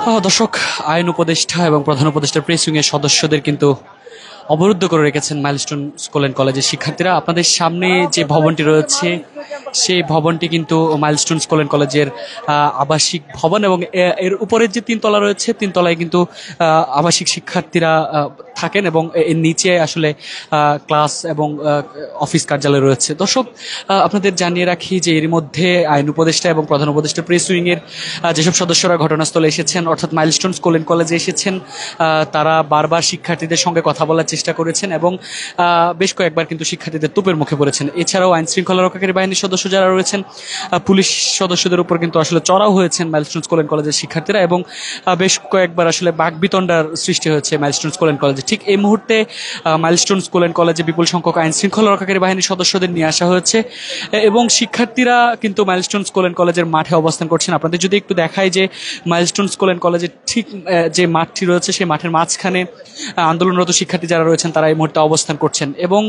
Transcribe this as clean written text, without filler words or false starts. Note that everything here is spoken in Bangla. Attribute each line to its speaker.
Speaker 1: দর্শক, আইন উপদেষ্টা এবং প্রধান উপদেষ্টার প্রেস উইং এর সদস্যদের কিন্তু অবরুদ্ধ করে রেখেছেন মাইলস্টোন স্কুল অ্যান্ড কলেজের শিক্ষার্থীরা। আপনাদের সামনে যে ভবনটি রয়েছে সেই ভবনটি কিন্তু মাইলস্টোন স্কুল অ্যান্ড কলেজের আবাসিক ভবন, এবং এর উপরের যে তিনতলা রয়েছে তিনতলায় কিন্তু আবাসিক শিক্ষার্থীরা থাকেন, এবং এর নিচে আসলে ক্লাস এবং অফিস কার্যালয় রয়েছে। দর্শক, আপনাদের জানিয়ে রাখি যে এর মধ্যে আইন উপদেষ্টা এবং প্রধান উপদেষ্টা প্রেস উইং এর যেসব সদস্যরা ঘটনাস্থলে এসেছেন, অর্থাৎ মাইলস্টোন স্কুল অ্যান্ড কলেজে এসেছেন, তারা বারবার শিক্ষার্থীদের সঙ্গে কথা বলার চেষ্টা করেছেন এবং বেশ কয়েকবার কিন্তু শিক্ষার্থীদের তোপের মুখে পড়েছেন। এছাড়াও আইন শৃঙ্খলা রক্ষাকারী বাহিনীর সদস্য যারা রয়েছেন, পুলিশ সদস্যদের উপর কিন্তু আসলে চড়াও হয়েছেন মাইলস্টোন স্কুল অ্যান্ড কলেজের শিক্ষার্থীরা, এবং বেশ কয়েকবার আসলে বাকবিতণ্ডার সৃষ্টি হয়েছে মাইলস্টোন স্কুল অ্যান্ড কলেজে। ঠিক এই মুহূর্তে মাইলস্টোন স্কুল অ্যান্ড কলেজে বিপুল সংখ্যক আইন শৃঙ্খলা রক্ষাকারী বাহিনীর সদস্যদের নিয়ে আসা হয়েছে, এবং শিক্ষার্থীরা কিন্তু মাইলস্টোন স্কুল অ্যান্ড কলেজের মাঠে অবস্থান করছেন। আপনাদের যদি একটু দেখায় যে মাইলস্টোন স্কুল অ্যান্ড কলেজের ঠিক যে মাঠটি রয়েছে সেই মাঠের মাঝখানে আন্দোলনরত শিক্ষার্থী যারা রয়েছেন তারা এই মুহূর্তে অবস্থান করছেন, এবং